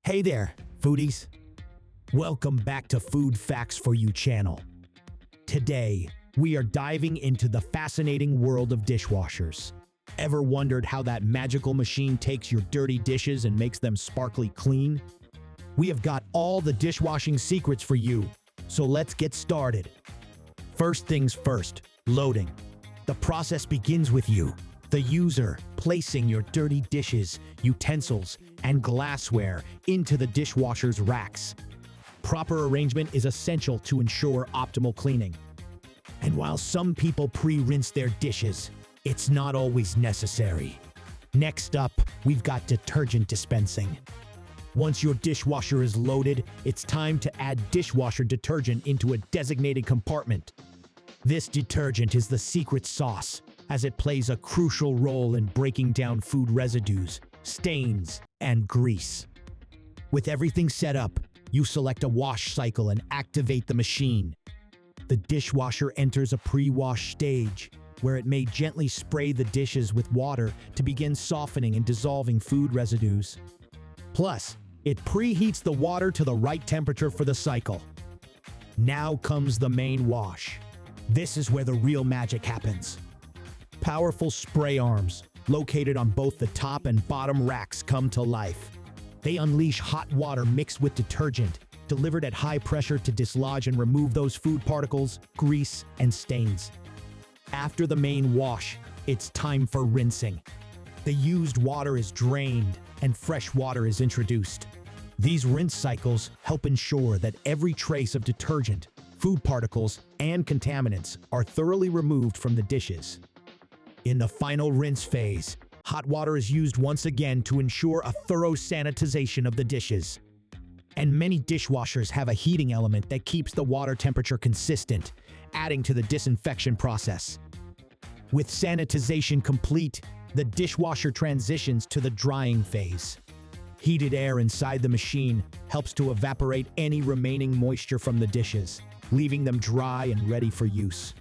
Hey there, foodies. Welcome back to Food Facts for You channel. Today, we are diving into the fascinating world of dishwashers. Ever wondered how that magical machine takes your dirty dishes and makes them sparkly clean? We have got all the dishwashing secrets for you, so let's get started. First things first, loading. The process begins with you, the user, placing your dirty dishes, utensils, and glassware into the dishwasher's racks. Proper arrangement is essential to ensure optimal cleaning. And while some people pre-rinse their dishes, it's not always necessary. Next up, we've got detergent dispensing. Once your dishwasher is loaded, it's time to add dishwasher detergent into a designated compartment. This detergent is the secret sauce, as it plays a crucial role in breaking down food residues, stains, and grease. With everything set up, you select a wash cycle and activate the machine. The dishwasher enters a pre-wash stage, where it may gently spray the dishes with water to begin softening and dissolving food residues. Plus, it preheats the water to the right temperature for the cycle. Now comes the main wash. This is where the real magic happens. Powerful spray arms, located on both the top and bottom racks, come to life. They unleash hot water mixed with detergent, delivered at high pressure to dislodge and remove those food particles, grease, and stains. After the main wash, it's time for rinsing. The used water is drained and fresh water is introduced. These rinse cycles help ensure that every trace of detergent, food particles, and contaminants are thoroughly removed from the dishes. In the final rinse phase, hot water is used once again to ensure a thorough sanitization of the dishes. And many dishwashers have a heating element that keeps the water temperature consistent, adding to the disinfection process. With sanitization complete, the dishwasher transitions to the drying phase. Heated air inside the machine helps to evaporate any remaining moisture from the dishes, leaving them dry and ready for use.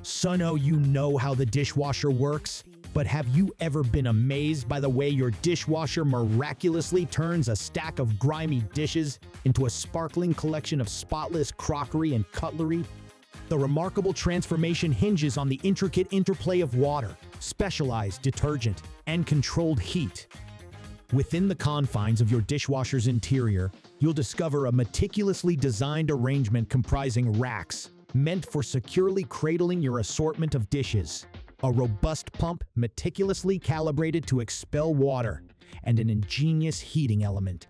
So now you know how the dishwasher works, but have you ever been amazed by the way your dishwasher miraculously turns a stack of grimy dishes into a sparkling collection of spotless crockery and cutlery? The remarkable transformation hinges on the intricate interplay of water, specialized detergent, and controlled heat. Within the confines of your dishwasher's interior, you'll discover a meticulously designed arrangement comprising racks, meant for securely cradling your assortment of dishes, a robust pump meticulously calibrated to expel water, and an ingenious heating element.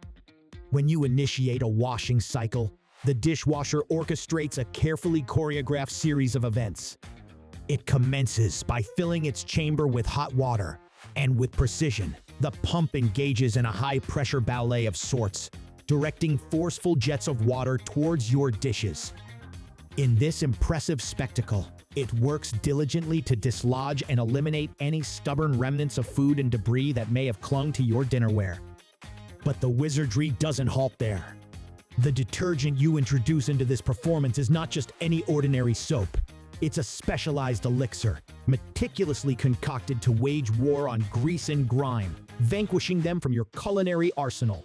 When you initiate a washing cycle, the dishwasher orchestrates a carefully choreographed series of events. It commences by filling its chamber with hot water, and with precision, the pump engages in a high-pressure ballet of sorts, directing forceful jets of water towards your dishes. In this impressive spectacle, it works diligently to dislodge and eliminate any stubborn remnants of food and debris that may have clung to your dinnerware. But the wizardry doesn't halt there. The detergent you introduce into this performance is not just any ordinary soap. It's a specialized elixir, meticulously concocted to wage war on grease and grime, vanquishing them from your culinary arsenal.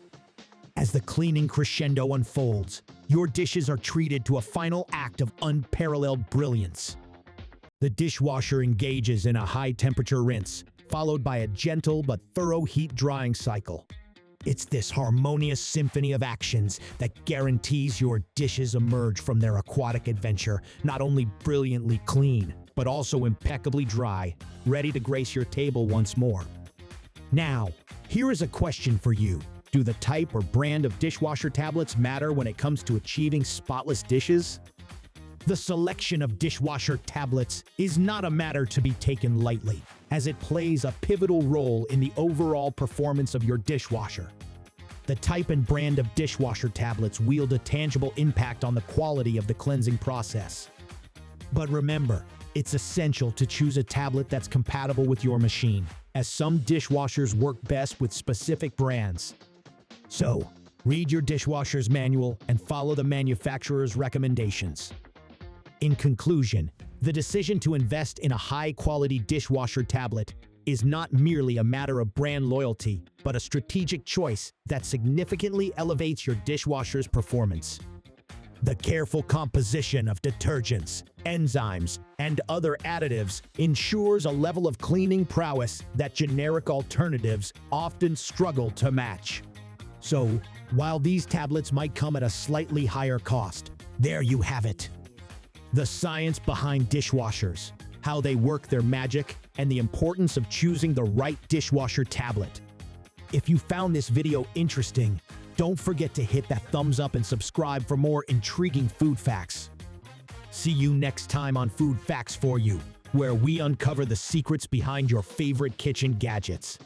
As the cleaning crescendo unfolds, your dishes are treated to a final act of unparalleled brilliance. The dishwasher engages in a high-temperature rinse, followed by a gentle but thorough heat drying cycle. It's this harmonious symphony of actions that guarantees your dishes emerge from their aquatic adventure not only brilliantly clean, but also impeccably dry, ready to grace your table once more. Now, here is a question for you. Do the type or brand of dishwasher tablets matter when it comes to achieving spotless dishes? The selection of dishwasher tablets is not a matter to be taken lightly, as it plays a pivotal role in the overall performance of your dishwasher. The type and brand of dishwasher tablets wield a tangible impact on the quality of the cleansing process. But remember, it's essential to choose a tablet that's compatible with your machine, as some dishwashers work best with specific brands. So, read your dishwasher's manual and follow the manufacturer's recommendations. In conclusion, the decision to invest in a high-quality dishwasher tablet is not merely a matter of brand loyalty, but a strategic choice that significantly elevates your dishwasher's performance. The careful composition of detergents, enzymes, and other additives ensures a level of cleaning prowess that generic alternatives often struggle to match. So, while these tablets might come at a slightly higher cost, there you have it. The science behind dishwashers, how they work their magic, and the importance of choosing the right dishwasher tablet. If you found this video interesting, don't forget to hit that thumbs up and subscribe for more intriguing food facts. See you next time on Food Facts for You, where we uncover the secrets behind your favorite kitchen gadgets.